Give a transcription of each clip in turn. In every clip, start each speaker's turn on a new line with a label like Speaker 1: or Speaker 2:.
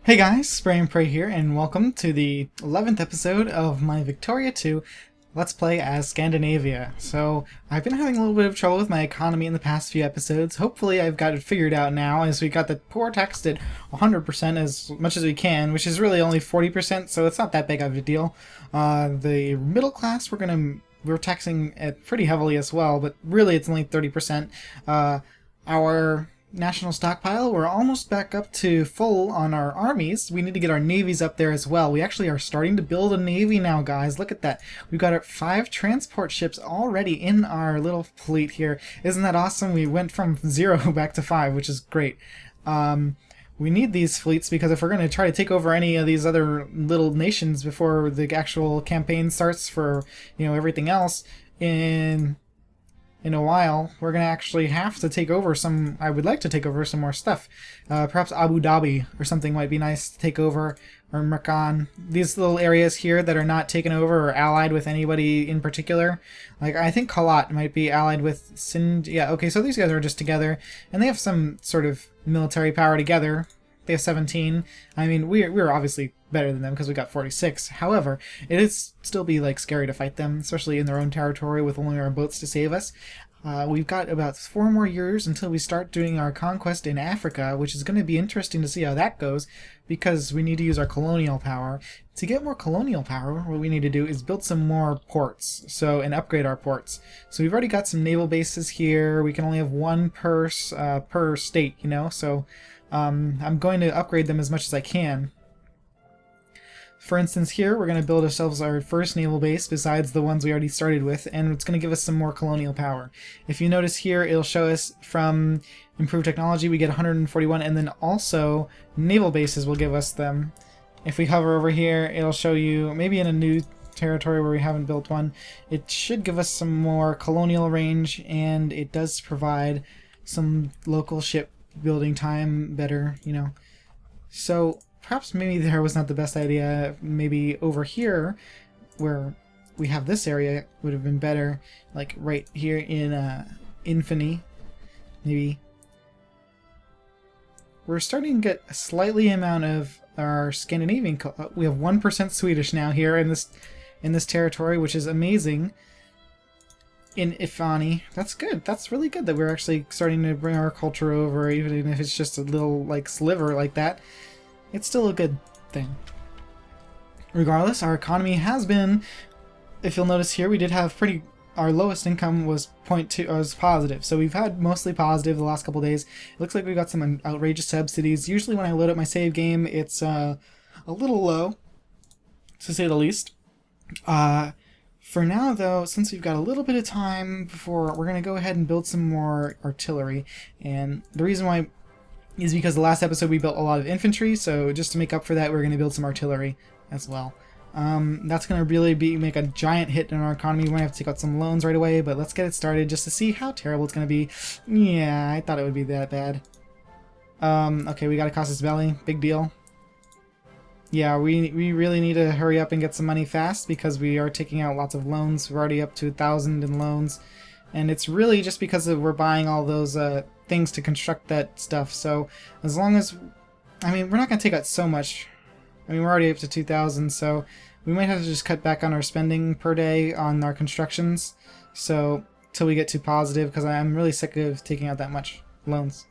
Speaker 1: Hey guys, Spray and Pray here, and welcome to the 11th episode of my Victoria 2 Let's Play as Scandinavia. So, I've been having a little bit of trouble with my economy in the past few episodes. Hopefully I've got it figured out now, as we got the poor taxed at 100% as much as we can, which is really only 40%, so it's not that big of a deal. The middle class, we're taxing it pretty heavily as well, but really it's only 30%. Our national stockpile, we're almost back up to full on our armies. We need to get our navies up there as well. We actually are starting to build a navy now, guys. Look at that. We've got our 5 transport ships already in our little fleet here. Isn't that awesome? We went from 0 back to 5, which is great. We need these fleets because if we're going to try to take over any of these other little nations before the actual campaign starts for, everything else in a while, we're going to actually have to take over some. I would like to take over some more stuff. Perhaps Abu Dhabi or something might be nice to take over, or Meccan. These little areas here that are not taken over or allied with anybody in particular. Like, I think Kalat might be allied with Sind. Yeah, okay, so these guys are just together, and they have some sort of military power together. They have 17. I mean, we're obviously better than them because we got 46. However, it is still be like scary to fight them, especially in their own territory with only our boats to save us. We've got about 4 more years until we start doing our conquest in Africa, which is going to be interesting to see how that goes, because we need to use our colonial power. To get more colonial power, what we need to do is build some more ports, and upgrade our ports. So we've already got some naval bases here. We can only have one per state, so I'm going to upgrade them as much as I can. For instance, here we're going to build ourselves our first naval base besides the ones we already started with, and it's going to give us some more colonial power. If you notice here, it'll show us from improved technology we get 141, and then also naval bases will give us them. If we hover over here, it'll show you maybe in a new territory where we haven't built one. It should give us some more colonial range, and it does provide some local ship building time better, So perhaps maybe there was not the best idea. Maybe over here, where we have this area, would have been better. Like right here in Infany, maybe. We're starting to get a slightly amount of our Scandinavian. We have 1% Swedish now here in this territory, which is amazing. In Ifani, that's good. That's really good that we're actually starting to bring our culture over, even if it's just a little sliver like that. It's still a good thing. Regardless, our economy has been, if you'll notice here, we did have our lowest income was positive. So we've had mostly positive the last couple days. It looks like we've got some outrageous subsidies. Usually when I load up my save game, it's a little low, to say the least. For now, though, since we've got a little bit of time before, we're going to go ahead and build some more artillery. And the reason why is because the last episode we built a lot of infantry, so just to make up for that, we're going to build some artillery as well. That's going to really make a giant hit in our economy. We might have to take out some loans right away, but let's get it started just to see how terrible it's going to be. Yeah, I thought it would be that bad. Okay, we got a casus belli. Big deal. Yeah, we really need to hurry up and get some money fast because we are taking out lots of loans. We're already up to 1,000 in loans. And it's really just because we're buying all those things to construct that stuff. So as long as, we're not going to take out so much. We're already up to 2,000, so we might have to just cut back on our spending per day on our constructions. So till we get to positive, because I'm really sick of taking out that much loans.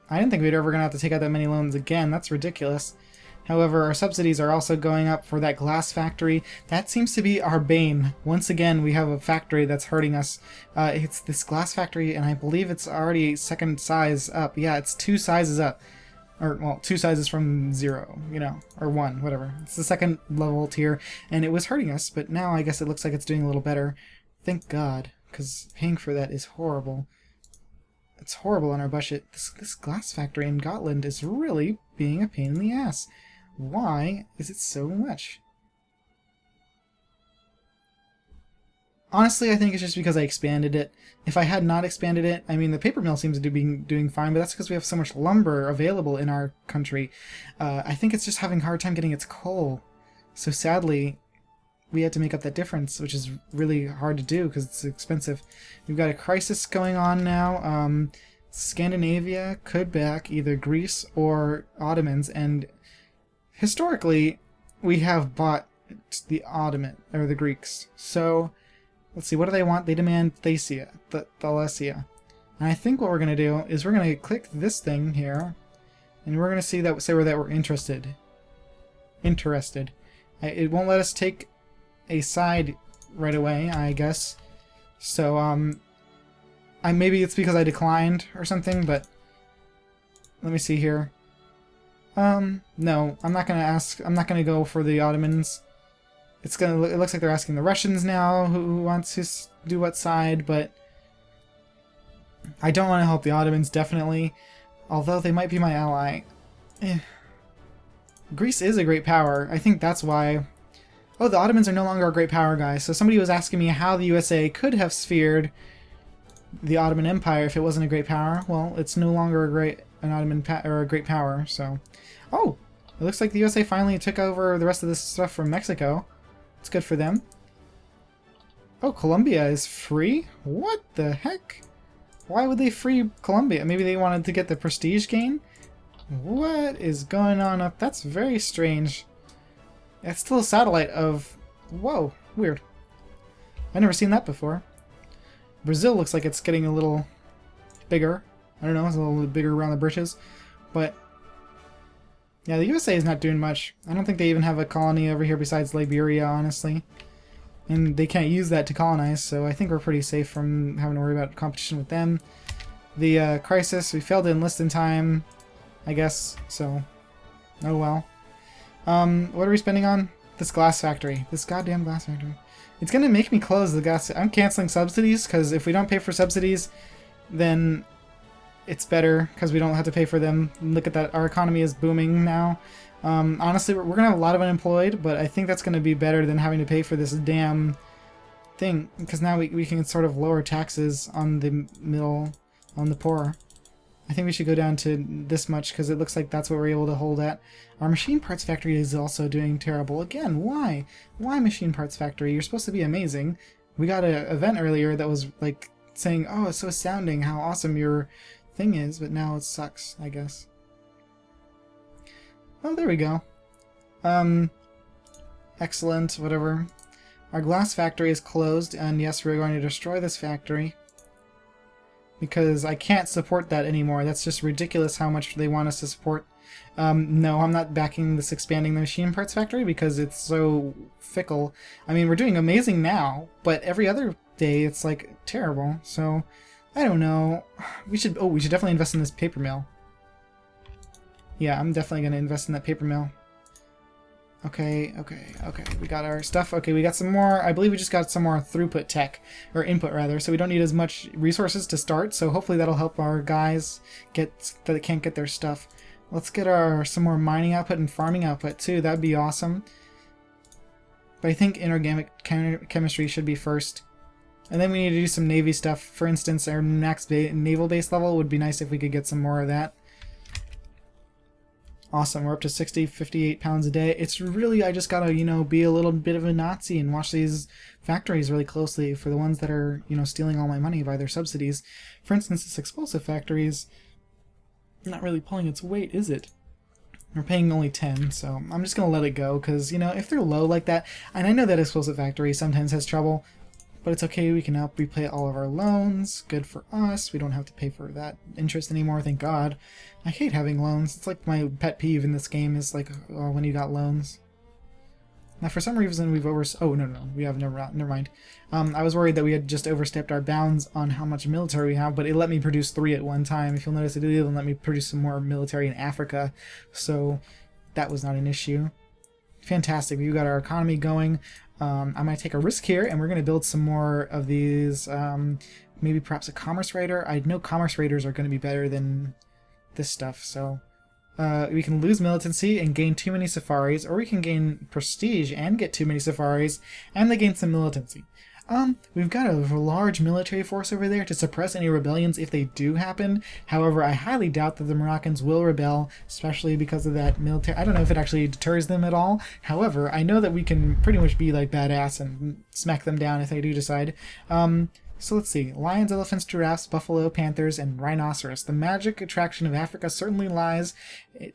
Speaker 1: I didn't think we'd ever going to have to take out that many loans again. That's ridiculous. However, our subsidies are also going up for that glass factory. That seems to be our bane. Once again, we have a factory that's hurting us. It's this glass factory, and I believe it's already second size up. Yeah, it's 2 sizes up. Or, well, 2 sizes from 0, or 1, whatever. It's the second level tier, and it was hurting us, but now I guess it looks like it's doing a little better. Thank God, because paying for that is horrible. It's horrible on our budget. This glass factory in Gotland is really being a pain in the ass. Why is it so much? Honestly, I think it's just because I expanded it. If I had not expanded it, the paper mill seems to be doing fine, but that's because we have so much lumber available in our country. I think it's just having a hard time getting its coal. So sadly, we had to make up that difference, which is really hard to do because it's expensive. We've got a crisis going on now. Scandinavia could back either Greece or Ottomans, and historically we have bought the Ottoman or the Greeks. So let's see, what do they want? They demand Thalasia, Thalasia. And I think what we're going to do is we're going to click this thing here, and we're going to say that we're interested. It won't let us take a side right away, I guess. So maybe it's because I declined or something, but let me see here. No, I'm not gonna ask. I'm not gonna go for the Ottomans. It looks like they're asking the Russians now who wants to do what side, but I don't want to help the Ottomans, definitely. Although they might be my ally. Greece is a great power. I think that's why. Oh, the Ottomans are no longer a great power, guys. So somebody was asking me how the USA could have sphered the Ottoman Empire if it wasn't a great power. Well, it's no longer a great power. So, oh, it looks like the USA finally took over the rest of this stuff from Mexico. It's good for them. Oh, Colombia is free? What the heck? Why would they free Colombia? Maybe they wanted to get the prestige gain? What is going on up? That's very strange. It's still a satellite of... Whoa, weird. I've never seen that before. Brazil looks like it's getting a little bigger. I don't know, it's a little bit bigger around the britches. But yeah, the USA is not doing much. I don't think they even have a colony over here besides Liberia, honestly. And they can't use that to colonize, so I think we're pretty safe from having to worry about competition with them. The crisis, we failed to enlist in time, I guess, so oh well. What are we spending on? This glass factory. This goddamn glass factory. It's gonna make me close the glass. I'm canceling subsidies, because if we don't pay for subsidies, then it's better, because we don't have to pay for them. Look at that, our economy is booming now. Honestly, we're gonna have a lot of unemployed, but I think that's gonna be better than having to pay for this damn thing, because now we can sort of lower taxes on the on the poor. I think we should go down to this much, because it looks like that's what we're able to hold at. Our machine parts factory is also doing terrible. Again, why? Why machine parts factory? You're supposed to be amazing. We got an event earlier that was like saying, oh, it's so astounding how awesome your thing is, but now it sucks, I guess. Oh, there we go. Excellent, whatever. Our glass factory is closed, and yes, we're going to destroy this factory. Because I can't support that anymore. That's just ridiculous how much they want us to support. No, I'm not backing this expanding the machine parts factory because it's so fickle. I mean, we're doing amazing now, but every other day it's like terrible. So, I don't know. We should definitely invest in this paper mill. Yeah, I'm definitely going to invest in that paper mill. Okay. We got our stuff. Okay, we got some more. I believe we just got some more throughput tech, or input rather, so we don't need as much resources to start, so hopefully that'll help our guys that can't get their stuff. Let's get some more mining output and farming output too. That'd be awesome. But I think inorganic chemistry should be first. And then we need to do some Navy stuff. For instance, our max naval base level would be nice if we could get some more of that. Awesome, we're up to 58 pounds a day. It's really, I just gotta, be a little bit of a Nazi and watch these factories really closely for the ones that are, stealing all my money by their subsidies. For instance, this explosive factory is not really pulling its weight, is it? We're paying only 10, so I'm just gonna let it go, because, if they're low like that, and I know that explosive factory sometimes has trouble, but it's okay, we can now repay all of our loans. Good for us. We don't have to pay for that interest anymore, thank God. I hate having loans. It's like my pet peeve in this game is like when you got loans. Now for some reason we've oh no, we have never mind. I was worried that we had just overstepped our bounds on how much military we have, but it let me produce 3 at one time. If you'll notice, it didn't let me produce some more military in Africa, so that was not an issue. Fantastic, we've got our economy going. I might take a risk here, and we're going to build some more of these, maybe perhaps a commerce raider. I know commerce raiders are going to be better than this stuff, so we can lose militancy and gain too many safaris, or we can gain prestige and get too many safaris, and they gain some militancy. We've got a large military force over there to suppress any rebellions if they do happen. However, I highly doubt that the Moroccans will rebel, especially because of that military. I don't know if it actually deters them at all. However, I know that we can pretty much be like badass and smack them down if they do decide. So let's see. Lions, elephants, giraffes, buffalo, panthers, and rhinoceros. The magic attraction of Africa certainly lies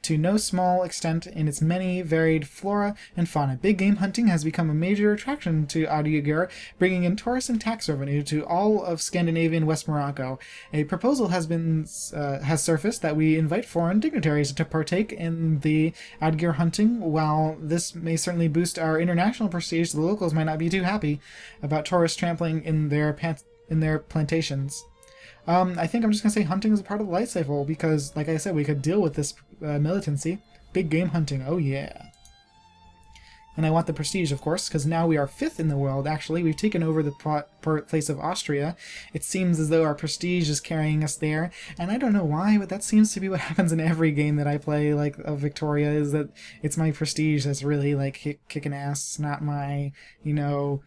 Speaker 1: to no small extent in its many varied flora and fauna. Big game hunting has become a major attraction to Adigir, bringing in tourist and tax revenue to all of Scandinavia and West Morocco. A proposal has surfaced that we invite foreign dignitaries to partake in the Adigir hunting. While this may certainly boost our international prestige, the locals might not be too happy about tourists trampling in their plantations. I think I'm just going to say hunting is a part of the life cycle because, like I said, we could deal with this militancy. Big game hunting, oh yeah. And I want the prestige, of course, because now we are 5th in the world, actually. We've taken over the place of Austria. It seems as though our prestige is carrying us there, and I don't know why, but that seems to be what happens in every game that I play, like, of Victoria, is that it's my prestige that's really, like, kicking ass, not my, you know,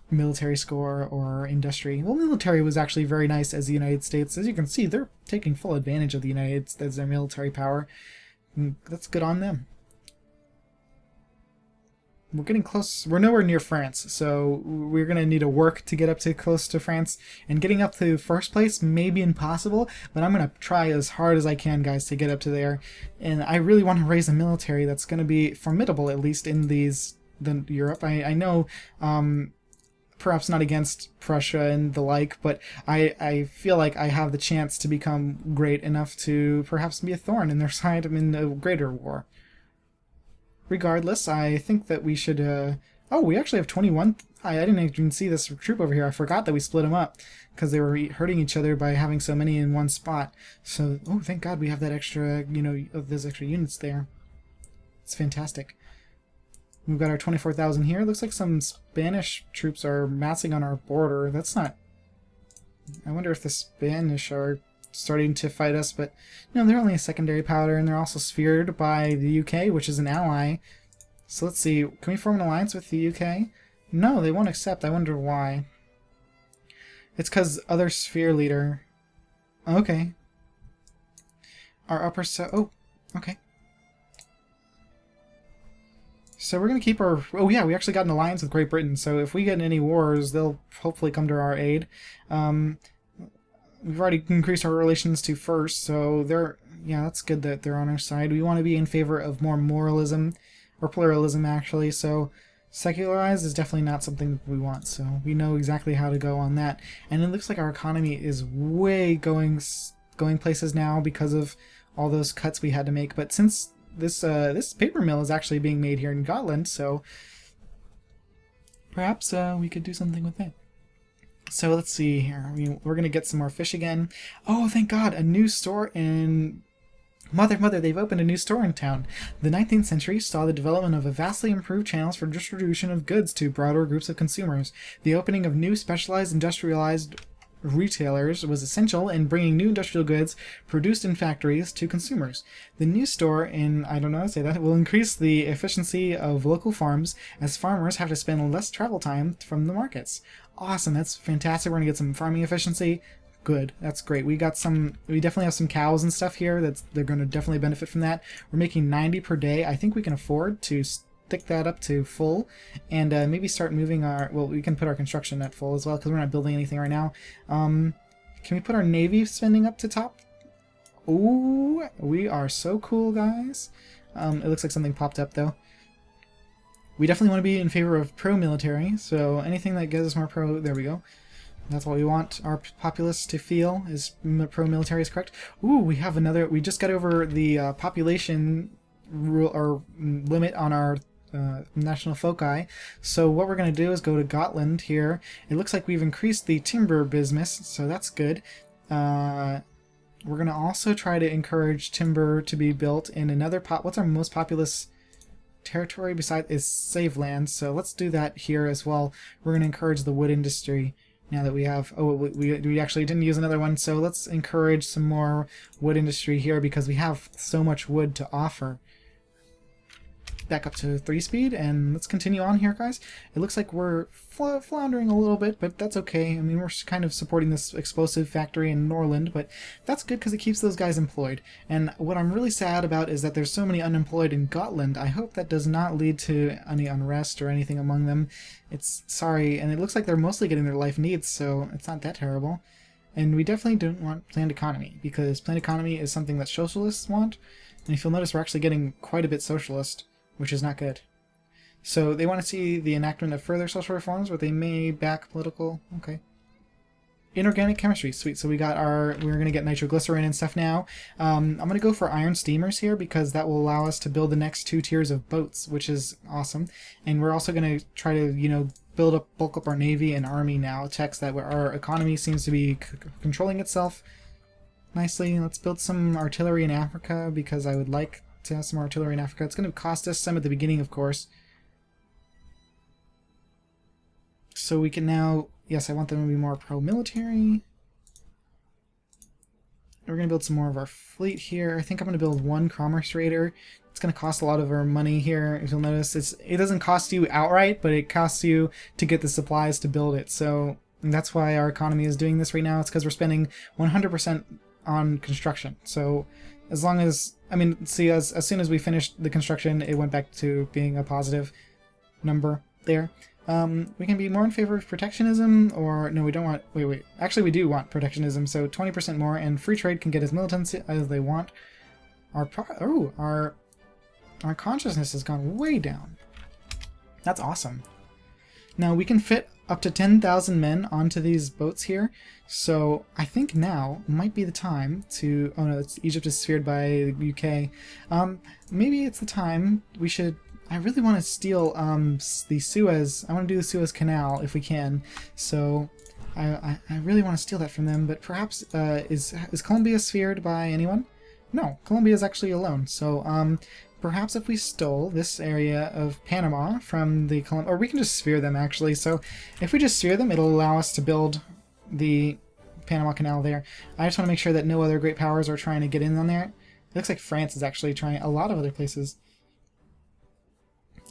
Speaker 1: military score or industry. Well, military was actually very nice as the United States. As you can see, they're taking full advantage of the United States as their military power. That's good on them. We're getting close. We're nowhere near France, so we're going to need to work to get up to close to France. And getting up to first place may be impossible, but I'm going to try as hard as I can, guys, to get up to there. And I really want to raise a military that's going to be formidable, at least in Europe. I know perhaps not against Prussia and the like, but I feel like I have the chance to become great enough to perhaps be a thorn in their side in a greater war. Regardless, I think that we should... oh, we actually have 21... I didn't even see this troop over here. I forgot that we split them up because they were hurting each other by having so many in one spot. So, oh, thank God we have that extra, you know, of those extra units there. It's fantastic. We've got our 24,000 here. Looks like some Spanish troops are massing on our border. That's not... I wonder if the Spanish are starting to fight us, but no, they're only a secondary powder, and they're also sphered by the UK, which is an ally. So let's see. Can we form an alliance with the UK? No, they won't accept. I wonder why. It's because other sphere leader... Okay. Our upper... Oh, okay. So we're going to keep our... Oh yeah, we actually got an alliance with Great Britain, so if we get in any wars, they'll hopefully come to our aid. We've already increased our relations to first, so they're... Yeah, that's good that they're on our side. We want to be in favor of more moralism, or pluralism actually, so secularized is definitely not something we want, so we know exactly how to go on that. And it looks like our economy is way going places now because of all those cuts we had to make, but since this paper mill is actually being made here in Gotland, so perhaps we could do something with that. So let's see here. We're going to get some more fish again. Oh, thank God, a new store in... Mother, they've opened a new store in town. The 19th century saw the development of a vastly improved channels for distribution of goods to broader groups of consumers. The opening of new specialized industrialized retailers was essential in bringing new industrial goods produced in factories to consumers. The new store in, I don't know how to say that, will increase the efficiency of local farms as farmers have to spend less travel time from the markets. Awesome, that's fantastic. We're going to get some farming efficiency. Good, that's great. We definitely have some cows and stuff here they're going to definitely benefit from that. We're making 90 per day. I think we can afford to stick that up to full and maybe start moving our... Well, we can put our construction at full as well because we're not building anything right now. Can we put our navy spending up to top? Ooh, we are so cool, guys. It looks like something popped up though. We definitely want to be in favor of pro-military, so anything that gives us more pro... There we go. That's what we want our populace to feel, is pro-military is correct. Ooh, we have another... We just got over the population rule or limit on our national foci. So what we're going to do is go to Gotland here. It looks like we've increased the timber business, so that's good. We're going to also try to encourage timber to be built in another... What's our most populous territory besides is save land? So let's do that here as well. We're going to encourage the wood industry. Now that we have... Oh, we actually didn't use another one, so let's encourage some more wood industry here because we have so much wood to offer. back up to 3 speed, and let's continue on here, guys. It looks like we're floundering a little bit, but that's okay. I mean, we're kind of supporting this explosive factory in Norland, but that's good because it keeps those guys employed. And what I'm really sad about is that there's so many unemployed in Gotland. I hope that does not lead to any unrest or anything among them. It's sorry, and it looks like they're mostly getting their life needs, so it's not that terrible. And we definitely don't want planned economy, because planned economy is something that socialists want, and if you'll notice, we're actually getting quite a bit socialist, which is not good. So they want to see the enactment of further social reforms, but they may back political... Okay. Inorganic chemistry, sweet. So we got we're going to get nitroglycerin and stuff now. I'm going to go for iron steamers here because that will allow us to build the next 2 tiers of boats, which is awesome. And we're also going to try to, you know, bulk up our navy and army now. Checks that our economy seems to be controlling itself nicely. Let's build some artillery in Africa because I would like to have some artillery in Africa. It's going to cost us some at the beginning, of course. So we can now... Yes, I want them to be more pro-military. We're going to build some more of our fleet here. I think I'm going to build 1 commerce raider. It's going to cost a lot of our money here. If you'll notice, it doesn't cost you outright, but it costs you to get the supplies to build it. So that's why our economy is doing this right now. It's because we're spending 100% on construction. So as long as... I mean, see, as soon as we finished the construction, it went back to being a positive number there. We can be more in favor of protectionism, or no, we don't want... Wait. Actually, we do want protectionism, so 20% more, and free trade can get as militant as they want. Our consciousness has gone way down. That's awesome. Now, we can fit up to 10,000 men onto these boats here, so I think now might be the time to... Oh no, Egypt is sphered by the UK. Maybe it's the time we should... I really want to steal the Suez. I want to do the Suez Canal if we can. So I really want to steal that from them. But perhaps is Colombia sphered by anyone? No, Colombia is actually alone. So perhaps if we stole this area of Panama from the or we can just sphere them actually. So if we just sphere them, it'll allow us to build the Panama Canal there. I just want to make sure that no other great powers are trying to get in on there. It looks like France is actually trying. A lot of other places.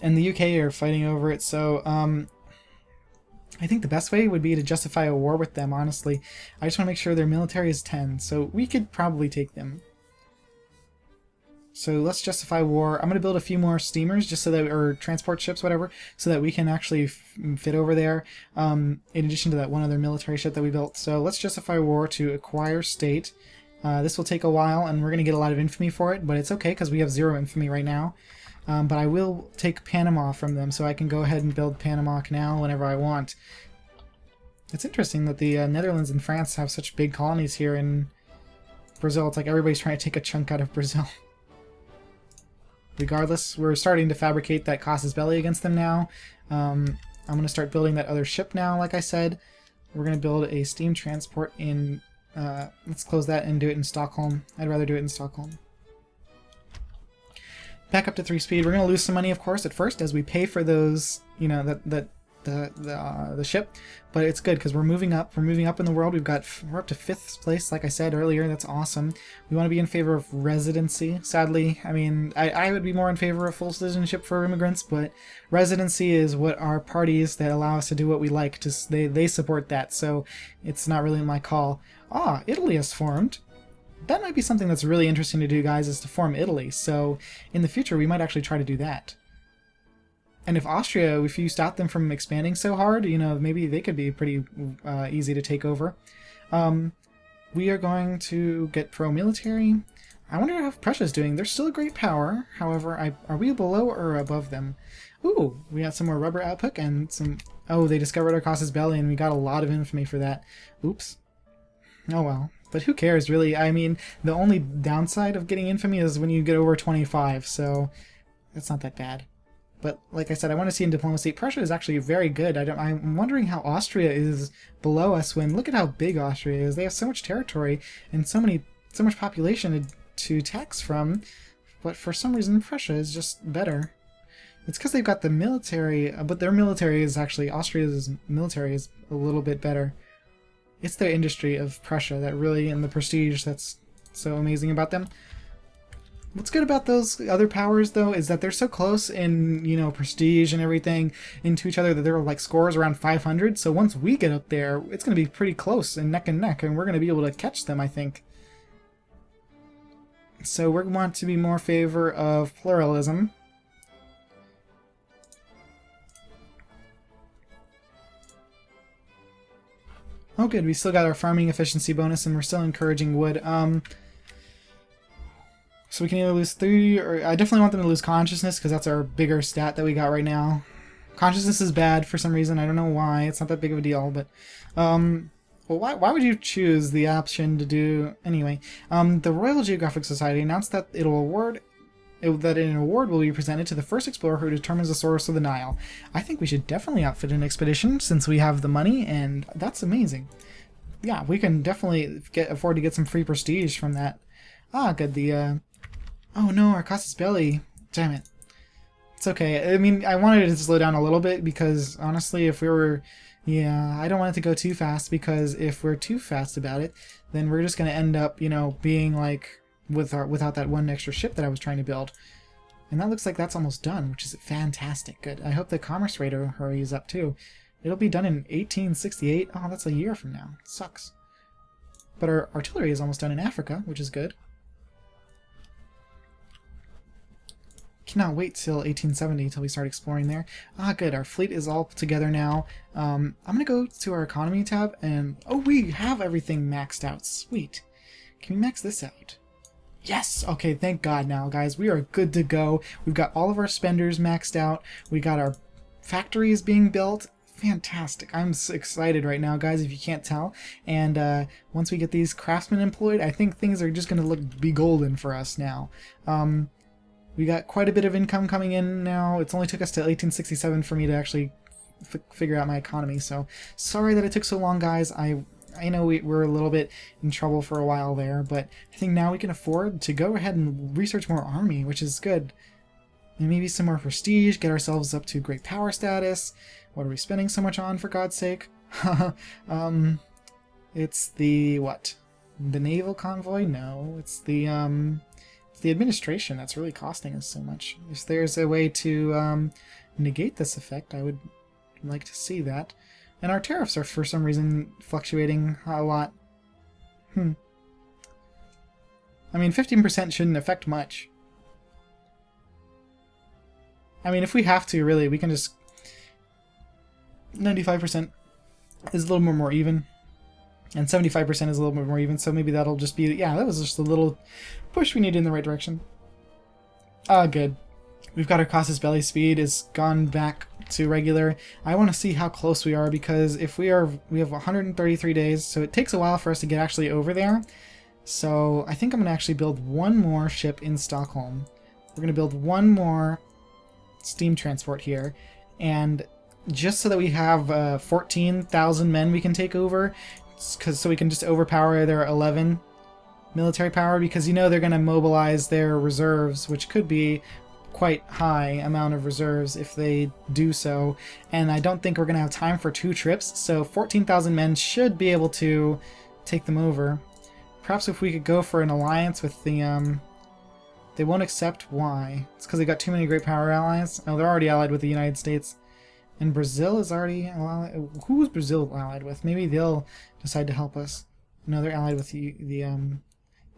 Speaker 1: And the UK are fighting over it, so I think the best way would be to justify a war with them, honestly. I just want to make sure their military is 10, so we could probably take them. So let's justify war. I'm going to build a few more steamers, just so that, or transport ships, whatever, so that we can actually fit over there, in addition to that one other military ship that we built. So let's justify war to acquire state. This will take a while, and we're going to get a lot of infamy for it, but it's okay, because we have 0 infamy right now. But I will take Panama from them, so I can go ahead and build Panama Canal whenever I want. It's interesting that the Netherlands and France have such big colonies here in Brazil. It's like everybody's trying to take a chunk out of Brazil. Regardless, we're starting to fabricate that casus belli against them now. I'm going to start building that other ship now, like I said. We're going to build a steam transport in... let's close that and do it in Stockholm. I'd rather do it in Stockholm. Back up to 3 speed. We're going to lose some money, of course, at first as we pay for those, you know, the ship, but it's good because we're moving up. We're moving up in the world. We're up to 5th place, like I said earlier. That's awesome. We want to be in favor of residency. Sadly, I mean, I would be more in favor of full citizenship for immigrants, but residency is what our parties that allow us to do what we like. They support that, so it's not really my call. Italy has formed. That might be something that's really interesting to do, guys, is to form Italy. So in the future, we might actually try to do that. And if Austria, if you stop them from expanding so hard, you know, maybe they could be pretty easy to take over. We are going to get pro-military. I wonder how Prussia's doing. They're still a great power. However, are we below or above them? Ooh, we got some more rubber output and some... Oh, they discovered our casus belli and we got a lot of infamy for that. Oops. Oh well. But who cares, really? I mean, the only downside of getting infamy is when you get over 25, so that's not that bad. But like I said, I want to see in diplomacy. Prussia is actually very good. I'm wondering how Austria is below us when... Look at how big Austria is. They have so much territory and so much population to tax from, but for some reason Prussia is just better. It's because they've got the military, but their military is actually... Austria's military is a little bit better. It's the industry of Prussia that really, and the prestige that's so amazing about them. What's good about those other powers, though, is that they're so close in, you know, prestige and everything into each other that there are like scores around 500. So once we get up there, it's going to be pretty close and neck, and we're going to be able to catch them, I think. So we want to be more favor of pluralism. Oh, good. We still got our farming efficiency bonus, and we're still encouraging wood. So we can either lose 3, or I definitely want them to lose consciousness, because that's our bigger stat that we got right now. Consciousness is bad for some reason. I don't know why. It's not that big of a deal, but... well, why would you choose the option to do... Anyway, the Royal Geographic Society announced that an award will be presented to the first explorer who determines the source of the Nile. I think we should definitely outfit an expedition since we have the money, and that's amazing. Yeah, we can definitely afford to get some free prestige from that. Ah, good. Oh no, our Casus Belli. Damn it. It's okay. I mean, I wanted it to slow down a little bit because, honestly, if we were... Yeah, I don't want it to go too fast, because if we're too fast about it, then we're just going to end up, you know, being like... without that one extra ship that I was trying to build. And that looks like that's almost done, which is fantastic. Good. I hope the commerce rate hurries up too. It'll be done in 1868. Oh, that's a year from now. Sucks. But our artillery is almost done in Africa, which is good. Cannot wait till 1870 till we start exploring there. Ah, good. Our fleet is all together now. I'm gonna go to our economy tab and... Oh, we have everything maxed out. Sweet. Can we max this out? Yes! Okay, thank God now, guys. We are good to go. We've got all of our spenders maxed out. We got our factories being built. Fantastic. I'm so excited right now, guys, if you can't tell. And once we get these craftsmen employed, I think things are just going to be golden for us now. We got quite a bit of income coming in now. It's only took us to 1867 for me to actually figure out my economy. So sorry that it took so long, guys. I know we're a little bit in trouble for a while there, but I think now we can afford to go ahead and research more army, which is good. And maybe some more prestige, get ourselves up to great power status. What are we spending so much on, for God's sake? It's the, what? The naval convoy? No, it's the administration that's really costing us so much. If there's a way to negate this effect, I would like to see that. And our tariffs are, for some reason, fluctuating a lot. I mean, 15% shouldn't affect much. I mean, if we have to, really, we can just... 95% is a little more even. And 75% is a little bit more even, so maybe that'll just be... Yeah, that was just a little push we needed in the right direction. Ah, good. We've got our Casus Belli speed is gone back to regular. I want to see how close we are, because if we have 133 days, so it takes a while for us to get actually over there. So I think I'm going to actually build one more ship in Stockholm. We're going to build one more steam transport here, and just so that we have 14,000 men we can take over, so we can just overpower their 11 military power, because you know they're going to mobilize their reserves, which could be quite high amount of reserves if they do so, and I don't think we're going to have time for 2 trips, so 14,000 men should be able to take them over. Perhaps if we could go for an alliance with the they won't accept. Why? It's because they got too many great power allies. Oh, they're already allied with the United States. And Brazil is already allied. Who's Brazil allied with? Maybe they'll decide to help us. No, they're allied with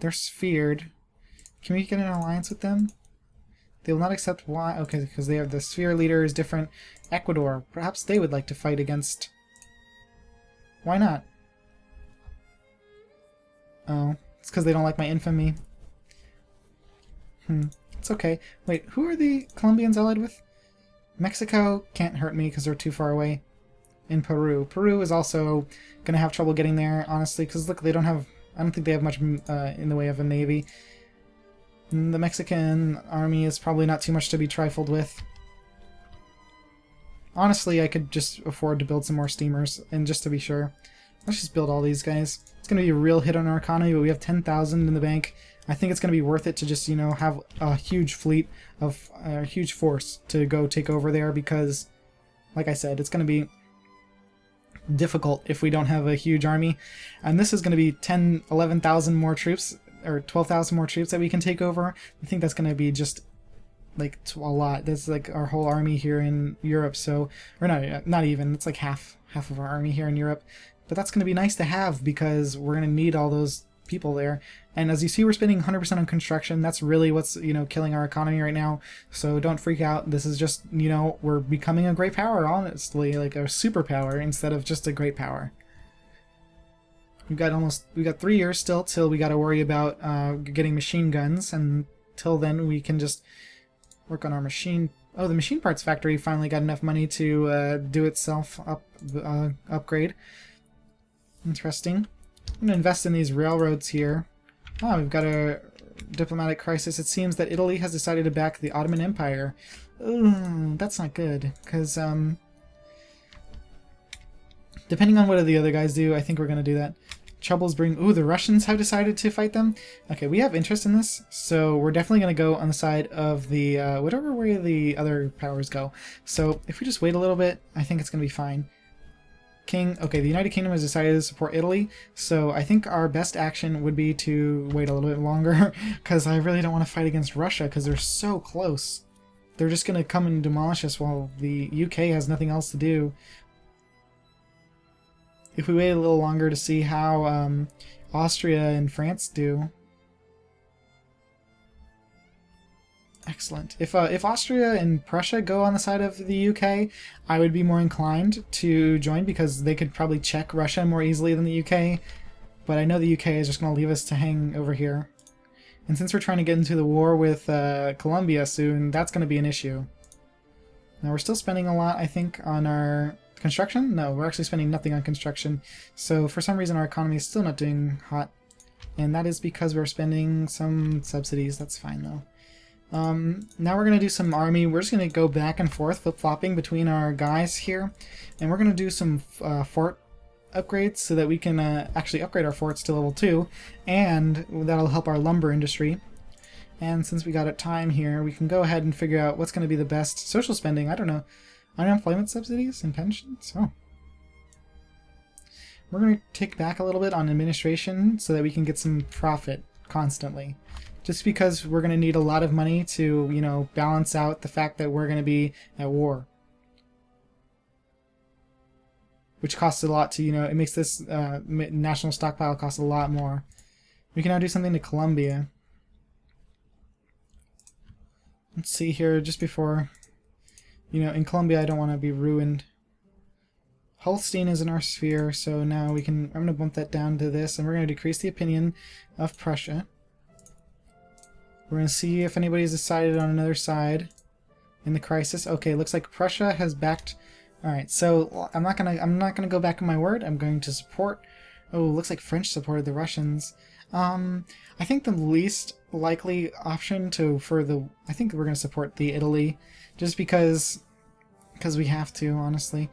Speaker 1: they're sphered. Can we get an alliance with them? They will not accept. Why? Okay, because they have the sphere leader is different. Ecuador. Perhaps they would like to fight against... Why not? Oh, it's because they don't like my infamy. It's okay. Wait, who are the Colombians allied with? Mexico can't hurt me because they're too far away. In Peru. Peru is also going to have trouble getting there, honestly, because look, they don't have... I don't think they have much in the way of a navy. And the Mexican army is probably not too much to be trifled with. Honestly, I could just afford to build some more steamers, and just to be sure. Let's just build all these guys. It's going to be a real hit on our economy, but we have 10,000 in the bank. I think it's going to be worth it to just, you know, have a huge fleet of a huge force to go take over there, because, like I said, it's going to be difficult if we don't have a huge army. And this is going to be 11,000 more troops or 12,000 more troops that we can take over. I think that's going to be just like a lot. That's like our whole army here in Europe. So, or not even. It's like half of our army here in Europe. But that's going to be nice to have because we're going to need all those people there. And as you see, we're spending 100% on construction. That's really what's, killing our economy right now. So don't freak out. This is just, we're becoming a great power, honestly, like a superpower instead of just a great power. We got 3 years still till we got to worry about getting machine guns, and till then we can just work on our machine. Oh, the machine parts factory finally got enough money to do itself upgrade. Interesting. I'm going to invest in these railroads here. Ah, we've got a diplomatic crisis. It seems that Italy has decided to back the Ottoman Empire. Ooh, that's not good, because depending on what the other guys do, I think we're going to do that. Troubles bring... Ooh, the Russians have decided to fight them? Okay, we have interest in this, so we're definitely going to go on the side of the... whatever way the other powers go. So if we just wait a little bit, I think it's going to be fine. King... Okay, the United Kingdom has decided to support Italy, so I think our best action would be to wait a little bit longer, because I really don't want to fight against Russia, because they're so close. They're just going to come and demolish us while the UK has nothing else to do. If we wait a little longer to see how Austria and France do. Excellent. If Austria and Prussia go on the side of the UK, I would be more inclined to join because they could probably check Russia more easily than the UK. But I know the UK is just going to leave us to hang over here. And since we're trying to get into the war with Colombia soon, that's going to be an issue. Now we're still spending a lot, I think, on our... construction? No, we're actually spending nothing on construction. So for some reason our economy is still not doing hot. And that is because we're spending some subsidies. That's fine though. Now we're going to do some army. We're just going to go back and forth, flip-flopping between our guys here. And we're going to do some fort upgrades so that we can actually upgrade our forts to level 2. And that'll help our lumber industry. And since we got time here, we can go ahead and figure out what's going to be the best social spending. I don't know. Unemployment subsidies and pensions? Oh. We're going to take back a little bit on administration so that we can get some profit constantly. Just because we're going to need a lot of money to, balance out the fact that we're going to be at war. Which costs a lot to, it makes this national stockpile cost a lot more. We can now do something to Colombia. Let's see here, just before... in Colombia I don't want to be ruined. Holstein is in our sphere, so now we can... I'm going to bump that down to this, and we're going to decrease the opinion of Prussia. We're going to see if anybody's decided on another side in the crisis. Okay, looks like Prussia has backed... Alright, so I'm not gonna go back on my word. I'm going to support... Oh, looks like French supported the Russians. I think the least likely option I think we're going to support the Italy. Just because we have to, honestly.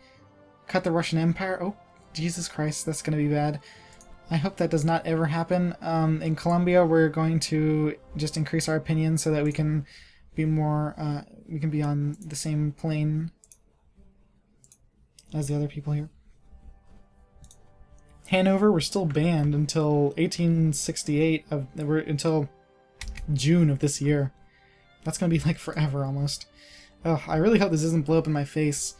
Speaker 1: Cut the Russian Empire. Oh, Jesus Christ, that's going to be bad. I hope that does not ever happen. In Colombia, we're going to just increase our opinion so that we can be more, we can be on the same plane as the other people here. Hanover, we're still banned until 1868, until June of this year. That's going to be like forever almost. Oh, I really hope this doesn't blow up in my face.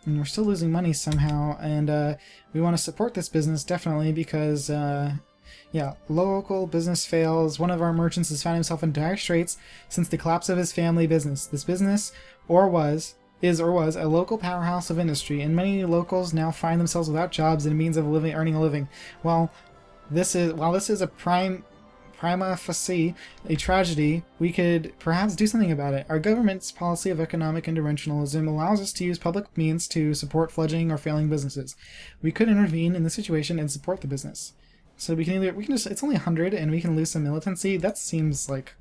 Speaker 1: And we're still losing money somehow, and we want to support this business definitely because, yeah, local business fails. One of our merchants has found himself in dire straits since the collapse of his family business. This business, was a local powerhouse of industry, and many locals now find themselves without jobs and means of earning a living. While this is a prima facie a tragedy, we could perhaps do something about it. Our government's policy of economic interventionism allows us to use public means to support fledgling or failing businesses. We could intervene in the situation and support the business. So we can just, it's only 100 and we can lose some militancy. That seems like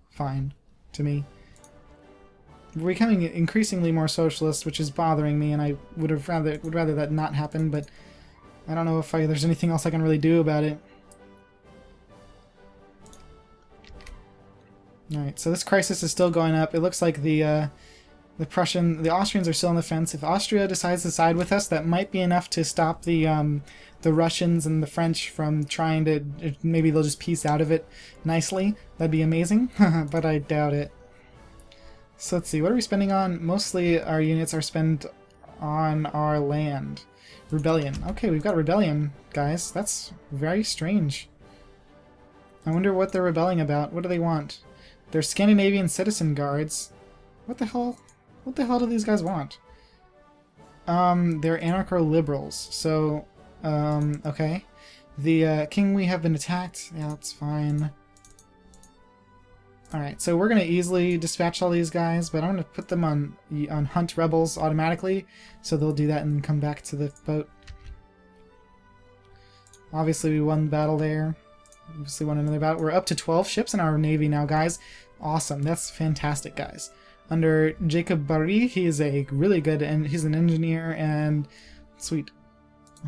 Speaker 1: fine to me. We're becoming increasingly more socialist, which is bothering me, and I would rather that not happen, but I don't know if there's anything else I can really do about it. Alright, so this crisis is still going up. It looks like the The Austrians are still on the fence. If Austria decides to side with us, that might be enough to stop the Russians and the French from trying to. Maybe they'll just piece out of it nicely. That'd be amazing, but I doubt it. So let's see. What are we spending on? Mostly our units are spent on our land. Rebellion. Okay, we've got rebellion, guys. That's very strange. I wonder what they're rebelling about. What do they want? They're Scandinavian citizen guards. What the hell? What the hell do these guys want? They're anarcho-liberals. So, okay. The king, we have been attacked. Yeah, that's fine. Alright, so we're going to easily dispatch all these guys, but I'm going to put them on hunt rebels automatically, so they'll do that and come back to the boat. Obviously we won the battle there. Obviously won another battle. We're up to 12 ships in our navy now, guys. Awesome. That's fantastic, guys. Under Jacob Barry, he is a really good, and he's an engineer, and sweet.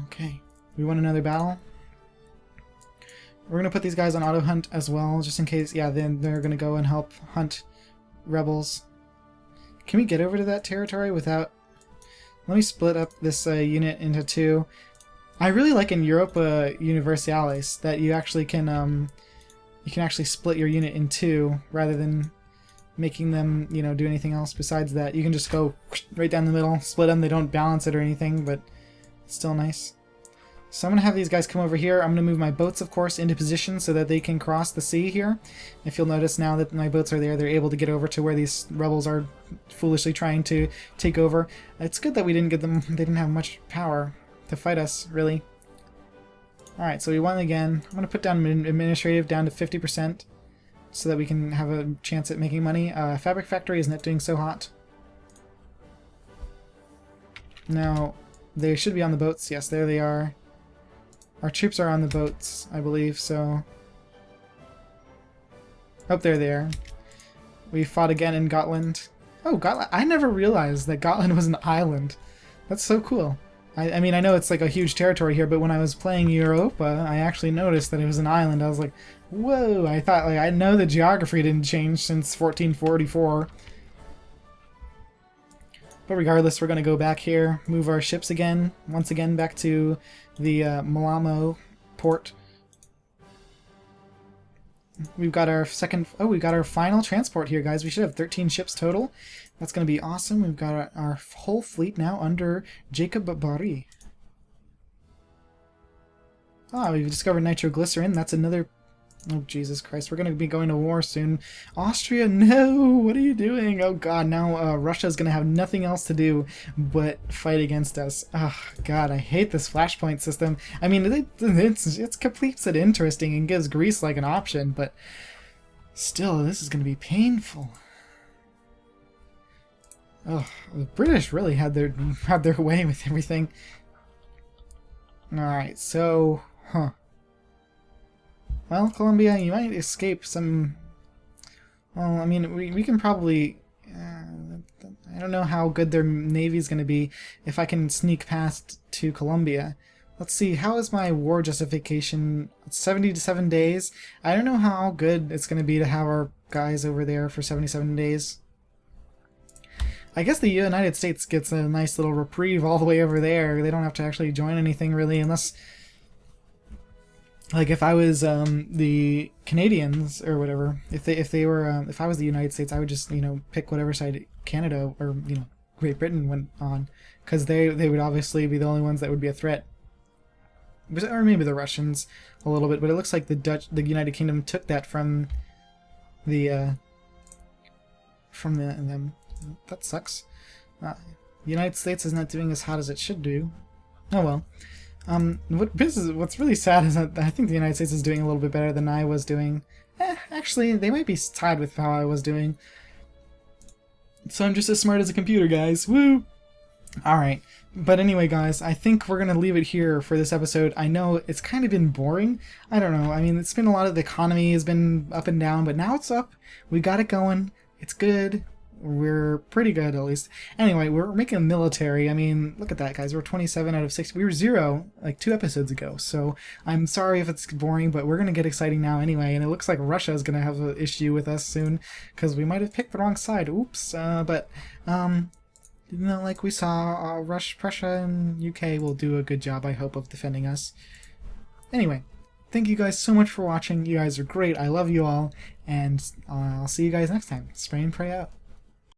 Speaker 1: Okay. We won another battle. We're going to put these guys on auto hunt as well, just in case. Yeah, then they're going to go and help hunt rebels. Can we get over to that territory without... Let me split up this unit into two. I really like in Europa Universalis that you actually can actually split your unit in two rather than making them, you know, do anything else besides that. You can just go right down the middle, split them. They don't balance it or anything, but it's still nice. So I'm going to have these guys come over here. I'm going to move my boats, of course, into position so that they can cross the sea here. If you'll notice now that my boats are there, they're able to get over to where these rebels are foolishly trying to take over. It's good that we didn't get them. They didn't have much power to fight us, really. Alright, so we won again. I'm going to put down administrative down to 50% so that we can have a chance at making money. Fabric factory is not doing so hot. Now, they should be on the boats. Yes, there they are. Our troops are on the boats, I believe, so... Oh, there they are. We fought again in Gotland. Oh, Gotland! I never realized that Gotland was an island. That's so cool. I mean, I know it's like a huge territory here, but when I was playing Europa, I actually noticed that it was an island. I was like, whoa! I thought, like, I know the geography didn't change since 1444. But regardless, we're going to go back here, move our ships again, once again back to the Malamo port. We've got our we've got our final transport here, guys. We should have 13 ships total. That's going to be awesome. We've got our whole fleet now under Jacob Barry. Ah, we've discovered nitroglycerin. That's another... Oh, Jesus Christ. We're going to be going to war soon. Austria, no! What are you doing? Oh, God. Now Russia's going to have nothing else to do but fight against us. Oh, God. I hate this flashpoint system. I mean, it keeps it interesting and gives Greece, like, an option, but still, this is going to be painful. Oh, the British really had their way with everything. Alright, so... Well, Colombia, you might escape some... Well, I mean, we can probably... I don't know how good their navy's going to be if I can sneak past to Colombia. Let's see, how is my war justification? 77 days? I don't know how good it's going to be to have our guys over there for 77 days. I guess the United States gets a nice little reprieve all the way over there. They don't have to actually join anything, really, unless... Like, if I was the Canadians or whatever, if I was the United States, I would just, you know, pick whatever side Canada or, you know, Great Britain went on, because they would obviously be the only ones that would be a threat, or maybe the Russians a little bit. But it looks like the United Kingdom took that from them. That sucks. The United States is not doing as hot as it should do. Oh well. What's really sad is that I think the United States is doing a little bit better than I was doing. Actually, they might be tied with how I was doing. So I'm just as smart as a computer, guys. Woo! Alright. But anyway, guys, I think we're going to leave it here for this episode. I know it's kind of been boring. I don't know. I mean, it's been a lot of the economy has been up and down, but now it's up. We got it going. It's good. we're pretty good, at least. Anyway, we're making a military. I mean, look at that, guys. We're 27 out of 60. We were 0 like 2 episodes ago. So I'm sorry if it's boring, but we're going to get exciting now anyway. And it looks like Russia is going to have an issue with us soon because we might have picked the wrong side. Oops. Like we saw, Prussia and UK will do a good job, I hope, of defending us. Anyway, thank you guys so much for watching. You guys are great. I love you all. And I'll see you guys next time. Spray and pray out.